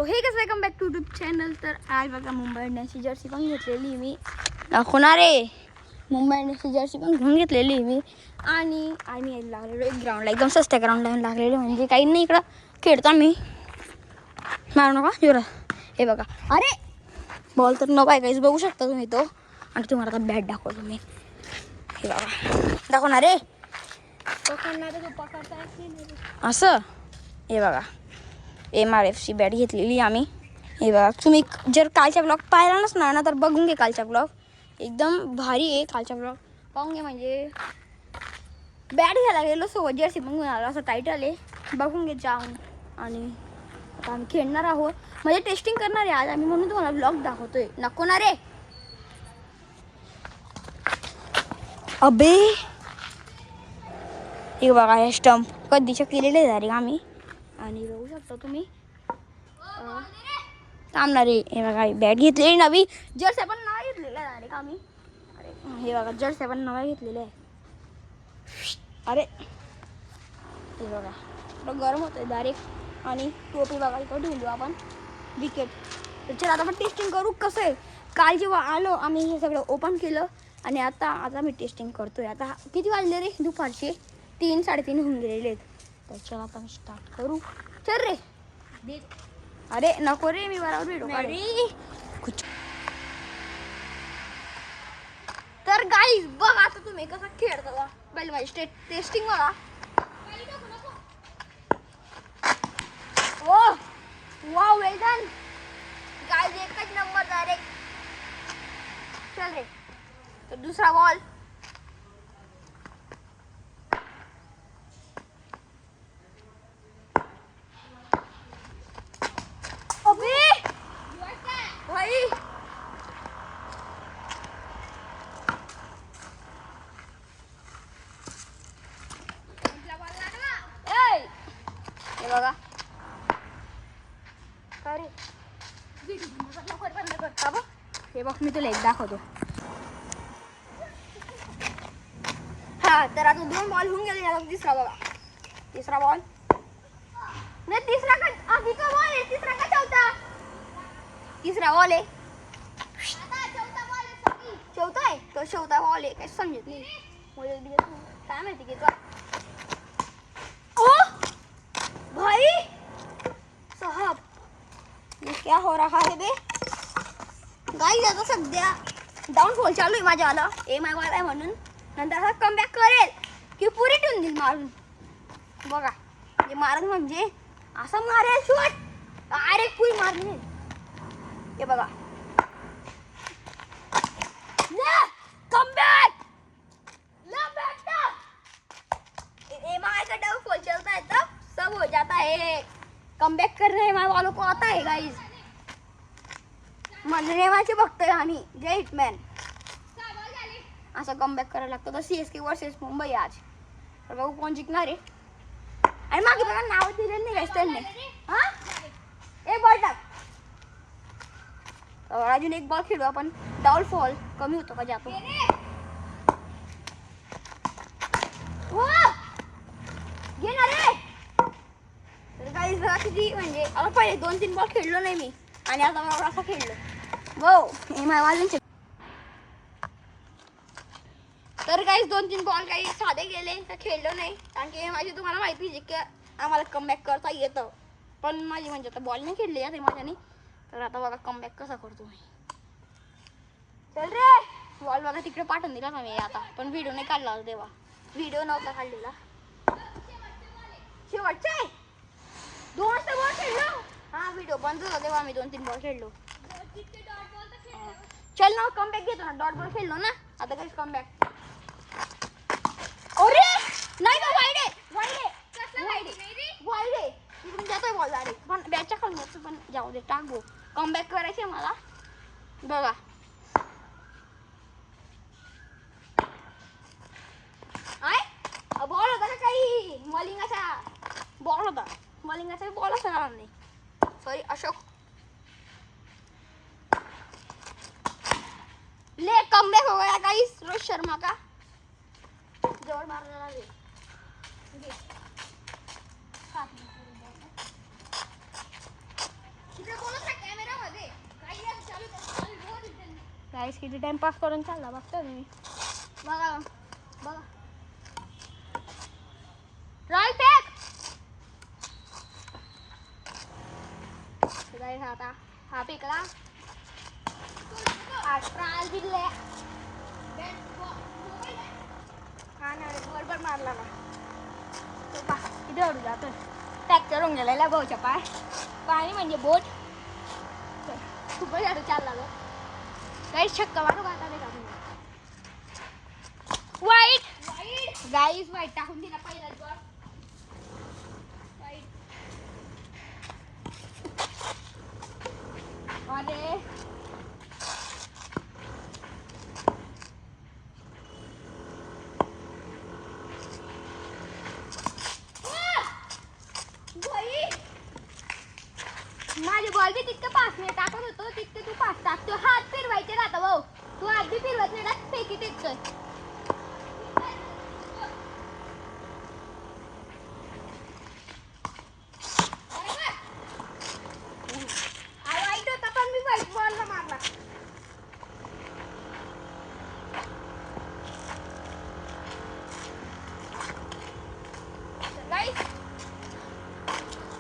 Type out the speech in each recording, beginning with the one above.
हे कसं welcome back to YouTube channel. तर आज बघा मुंबई इंडियन्सची जर्सी पण घेतलेली मी. दाखवणार आहे मुंबई इंडियन्सची जर्सी पण घेऊन घेतलेली मी. आणि आम्ही लागलेलो एक ग्राउंडला, एकदम सस्त्या ग्राउंडला लागलेलो, म्हणजे काही नाही इकडं खेळता मी. मारू नका जोरा. हे बघा, अरे बॉल तर न काहीच बघू शकता तुम्ही तो. आणि तुम्हाला आता बॅट दाखवतो मी. हे बघा दाखवणार आहे असं. हे बघा MRFची बॅट घेतलेली आम्ही. हे बघा, तुम्ही जर कालचा ब्लॉग पाहिला नसणार ना तर बघून घे कालचा ब्लॉग, एकदम भारी आहे कालचा ब्लॉग. पाहून घे, म्हणजे बॅट घ्यायला गेलो सोबत जर्सी पण घेऊन आलो असं टायटल आहे. बघून घे जाऊन. आणि आता आम्ही खेळणार आहोत, म्हणजे टेस्टिंग करणार आहे आज आम्ही, म्हणून तुम्हाला ब्लॉग दाखवतोय. नको ना रे अबे. हे बघा हे स्टंप कधीच्या केलेले आहे डायरेक्ट आम्ही. आणि बघू शकता तुम्ही थांबणार आहे. हे बघा बॅट घेतलेली नवी, जर्सी पण नवा घेतलेला आहे डायरेक्ट आम्ही. अरे हे बघा जर्सी पण नवा घेतलेला आहे. अरे हे बघा थोडं गरम होतं आहे डायरेक्ट. आणि टोपी बघा इकडं ठेवलो आपण विकेट. तर चला आता आपण टेस्टिंग करू कसं आहे. काल जेव्हा आलो आम्ही हे सगळं ओपन केलं आणि आता मी टेस्टिंग करतोय. आता किती वाजले रे, दुपारचे 3-3:30 होऊन गेलेले आहेत. तर चला आपण स्टार्ट करू. चल रे. अरे नको रे, मी बरोबर भेटू कुछ. तर गाईज बघ आता तुम्ही कसं खेळता पहिले माझी टेस्टिंग बघा. ओ वाव वेल डन गाईज, एकच नंबर डायरेक्ट. चल रे. तर दुसरा बॉल. अबे भाई हे बघा अरे हे बघ मी तुला एक दाखवतो. हा तर आता 2 बॉल होऊन गेले. आता तिसरा बघा, तिसरा बॉल नाही, तिसरा का आधी का बॉल आहे, तिसरा का चौथा, तिसरा बॉल आहे. चौथा आहे तो, चौथा बॉल आहे. काही समजत नाही काय माहिती की तो. ओ भाई साहब ये क्या हो रहा है बे. गाईज आता सध्या डाऊनफॉल चालू आहे माझ्यावाला. MI वाला आहे म्हणून नंतर हा कमबॅक करेल की पुरी ठेवून देईल मारून. बघा हे मारण म्हणजे असं मारेल शॉट डायरेक्ट पुरी मारली. हे बघा कमबॅक MI का डाउनफॉल चलता है तब सब हो जाता है. कमबॅक करणे MI वालों को आता है गाइस. मनरेवाचे बघतोय आम्ही जय हिटमॅन. असं कमबॅक करायला लागतं. तर CSK वर्सेस मुंबई आज. तर बघू कोण जिंकणार आहे. आणि मागे बघा नाव दिलेलं नाही गाइस त्यांनी. हा एक बॉल टाक. अजून एक बॉल खेळू आपण. डाउनफॉल कमी होतो का जातो. घे ना रे. तर गाइस बघा किती, म्हणजे आता पहिले 2-3 बॉल खेळलो नाही मी आणि आता बघा असं खेळलो. Wow MI वाल्यांचे. तर गाइस 2-3 बॉल काही साधे गेले तर खेळलो नाही, कारण की माझी तुम्हाला माहिती आहे की आम्हाला कमबॅक करता येतं. पण माझी म्हणजे आता बॉल नाही खेळली आहे माझ्याने. तर आता बघा कमबॅक कसा करतो मी. चल रे. बॉल बघा तिकडे पाठवून दिला ना मी आता, पण व्हिडिओ नाही काढला तेव्हा. व्हिडिओ नव्हता काढलेला. शेवटचे 2 बॉल खेळलो. हा व्हिडिओ बंद होता तेव्हा आम्ही 2-3 बॉल खेळलो. चल ना कमबॅक घेतो ना. डॉट बॉल खेळलो ना आता. काही कमबॅक. अरे नाही का वाईड आहे, वाईड आहे, वाईड आहे. इकडून जातोय बॉल डायरेक्ट, पण बॅटच्या खालून जातो. पण जाऊ दे टाक गो. कमबॅक करायचे मला. बघा बॉल होता ना काही मलिंगाचा बॉल होता. मलिंगाचा बॉल असणार नाही, सॉरी अशोक. ले कमबॅक हो गया गाइस रोहित शर्मा का. जवळ मारला लागेल. तिकडे गाईस किती टाइमपास करून चालला बघता तुम्ही. बघा बघा राईट बॅक. गाईस आता हा पिकला ट्रायल दिले हा ना बरोबर मारला ना. तो पा किती ओढू जातो ट्रॅक्टर होऊन गेलेला भाऊच्या पाणी म्हणजे बोट. खूपच झाडू चालला ग. काही छक्का मारू का आता नाही का वाईट गाईस वाईट टाकून दिला पहिलाच बॉल. अरे माझे बॉल बी तितकं पास नाही टाकत होतो तितके तू पास टाकतो. हात फिरवायचे राहता भाऊ. तू हात बी फिरवत नाही टाक फेकी टिकतोय. वाईट होता पण मी वाईट बॉलला मारला.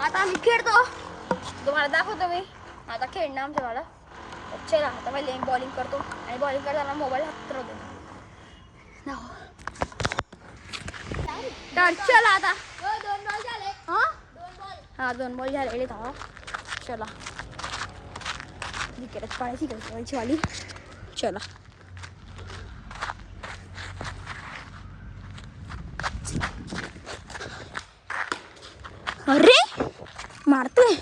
आता आम्ही खेळतो तुम्हाला दाखवतो मी. आता खेळणं आमच्या मला चला. आता पहिले बॉलिंग करतो आणि बॉलिंग करताना मोबाईल हातात राहतो. तर चला आता 2 बॉल झाले. हा 2 बॉल झालेले. चला विकेटच पाडायची करायची वाली. चला अरे मारतोय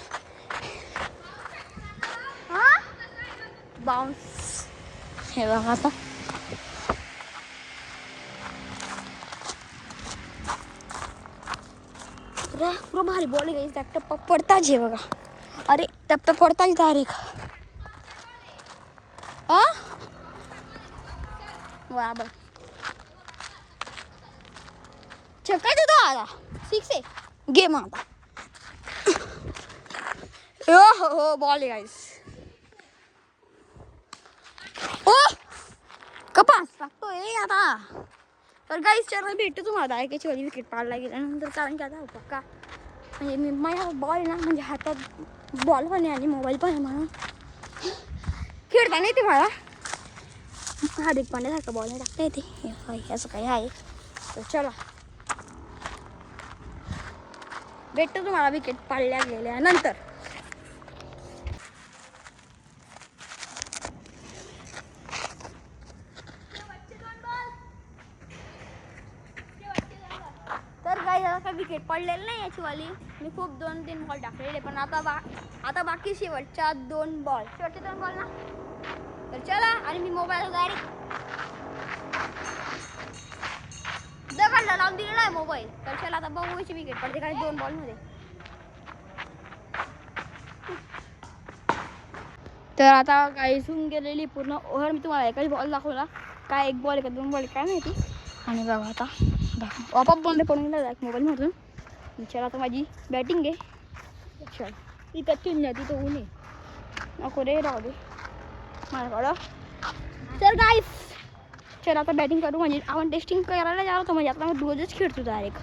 बाउन्स. हे बघा आता अरे पुरा भारी बॉल आहे. त्या टप्पा पडताच आहे बघा. अरे टप्पा पडताच डायरेक्ट. वा बघ छक्का देतो आता 6 आहे गेम आता. हो बॉल आहे गाईस. ओ कपास टाकतोय आता. तर गाईस चला भेटतो तुम्हाला ऐकायची वाली विकेट पाडला गेल्यानंतर. कारण की आता पक्का म्हणजे मी माझ्या बॉल आहे ना म्हणजे हातात बॉल पण आहे आणि मोबाईल पण आहे म्हणून खेळता नाही ते मला. हार्दिक पांड्यासारखा बॉल नाही टाकता येते असं काही आहे. तर चला भेटतो तुम्हाला विकेट पाडल्या गेल्यानंतर. तर काही काही विकेट पडलेलं नाही याची वाली. मी खूप 2-3 बॉल टाकलेले पण आता बाकी शेवटच्या 2 बॉल ना. तर चला आणि मी मोबाईल डायरेक्ट दगडला लावून दिलेला आहे मोबाईल. तर चला आता बघू याची विकेट पडते काय 2 बॉलमध्ये. तर आता काही होऊन गेलेली पूर्ण ओव्हर. मी तुम्हाला एकाच बॉल दाखवला. काय 1 बॉल का 2 बॉल काय माहिती. आणि बघा आता आपोआप बंद पडून गेला मोबाईलमधून. चला आता माझी बॅटिंग आहे. चल इथं चिन्ह तिथं ऊन आहे नको रे राहू दे माझ्याकडं. तर गाईस चला आता बॅटिंग करू. म्हणजे आपण टेस्टिंग करायला जाणार होतो. म्हणजे आता रोजच खेळतो डायरेक्ट.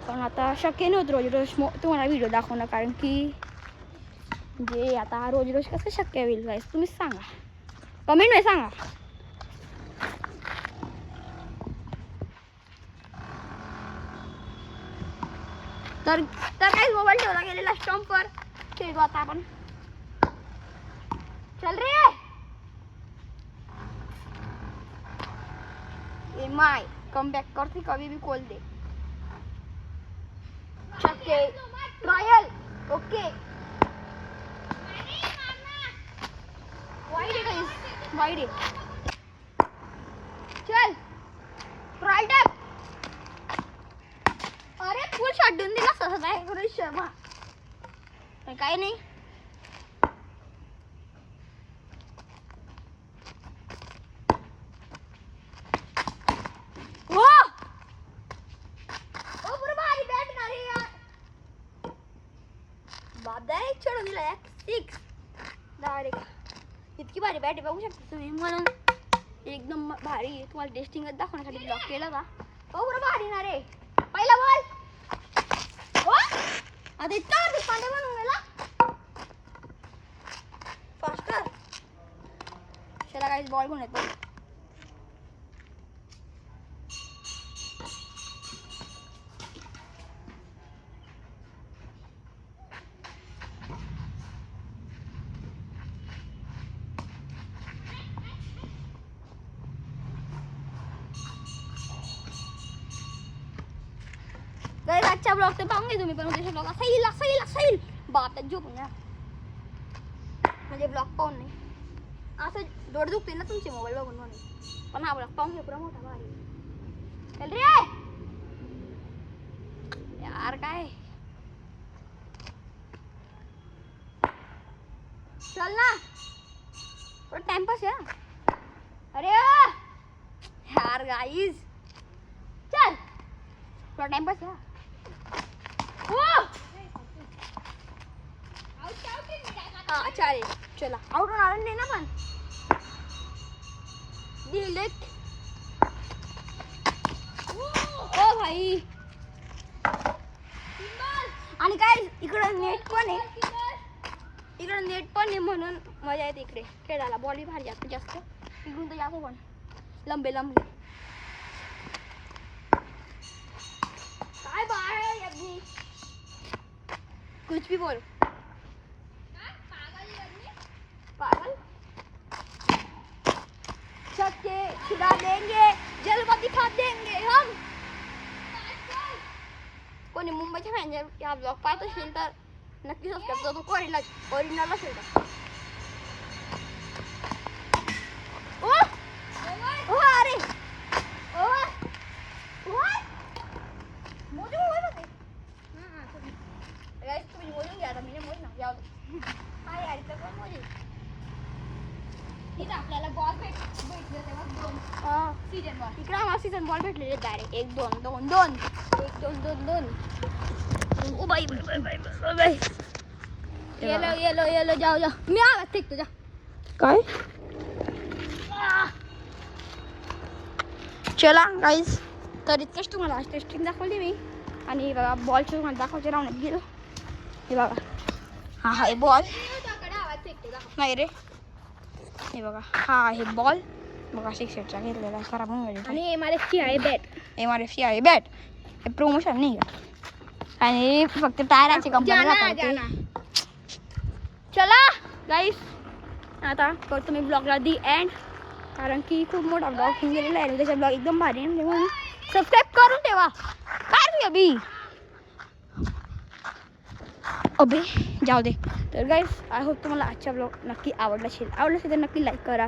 पण आता शक्य नव्हतं रोज तुम्हाला व्हिडिओ दाखवणं. कारण की जे आता रोज कसं शक्य होईल गाईस तुम्हीच सांगा कमेंटमध्ये सांगा. तर काही मोबाईल ठेवला गेलेला स्टंपवर. खेळू आता आपण. चल रे ए माय कम बॅक करते कभी भी खोल दे. छक्के ट्रायल ओके. वाईड आहे वाईड आहे. चल ट्रायल टॅप. अरे फुल शॉट देऊन दिला असं काय रोहित शर्मा. काय नाही बाप डायरेक्ट छोडून दिला 6 डायरेक्ट. इतकी भारी बॅट बघू शकता तुम्ही, म्हणून एकदम भारी आहे. तुम्हाला टेस्टिंगच दाखवण्यासाठी ब्लॉग केला का. हो बरं भारी ना रे. पहिला बॉल आता इतका पांडे बनवून गेला फास्टर. चला गाईस बॉल घेऊन येतो. गाईस आजच्या ब्लॉग तर पाहून घे तुम्ही, पण उद्याच्या ब्लॉग असाईल बाप झोपून घ्या म्हणजे ब्लॉग पाहून नाही. असं डोळे दुखते ना तुमचे मोबाईल बघून म्हणून, पण हा ब्लॉग पाहून घे पुरा मोठा भारी. चल रे यार काय चल ना थोडा टाइमपास या. अरे यार गाईस चल थोडा टाइमपास या. हाँ चालेल चला आउट होणार नाही ना पण डिलीट. ओ भाई आणि काय इकडं नेट पण आहे, म्हणून मजा येते इकडे खेळायला. बॉल भारी जास्त इकडून तर जातो पण लंबे काय बाय अभी कुछ भी बोल पागल. छक्के छुड़ा देंगे, जलवा दिखा देंगे हम. कोणी मुंबईच्या फॅन जर या ब्लॉग पाहत असेल तर नक्की सबस्क्राईब करा. तो ओरिजिनल असेल तर. ओ अरे ओ मोजून होते. गाइस तुम्ही मोजून घ्या आता, मी नाही मोजणार. जाऊ दे. काय यार इथं कोण मोजेल. इथं आपल्याला बॉल भेटले तेव्हा 2 सीजन बॉल. इकडे आम्हाला सीजन बॉल भेटलेले डायरेक्ट 1 2 2 2 1 2 2 2. ओ बाई येलो जाओ मी आवाज फेकतो जा. काय चला गाईस तर इतकंच तुम्हाला टेस्टिंग दाखवली मी. आणि बघा बॉलचे तुम्हाला दाखवायचे राहण्यात गेलो. हे बघा हा हे बॉल नाही रे. हे बघा हा आहे बॉल बघा 6 सेटचा घेतलेला खराब होऊन गेला. आणि MRF ची आहे बॅट. हे प्रमोशन नाही का आणि फक्त टायरांची कंपनी. चला गाईस आता करतो मी ब्लॉगला दी एंड, कारण की खूप मोठा ब्लॉग होऊन गेलेला आहे. त्याचा ब्लॉग एकदम भारी आहे म्हणून सबस्क्राईब करून ठेवा. काय अभी अबे जाऊ दे. तर गाईस आय होप तुम्हाला आजचा ब्लॉग नक्की आवडला असेल तर नक्की लाईक करा.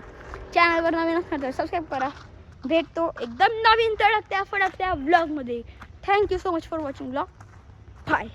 चॅनलवर नवीन असणार तर सबस्क्राईब करा. भेटतो एकदम नवीन तडकत्या फडकत्या ब्लॉगमध्ये. Thank you so much for watching blog. Bye.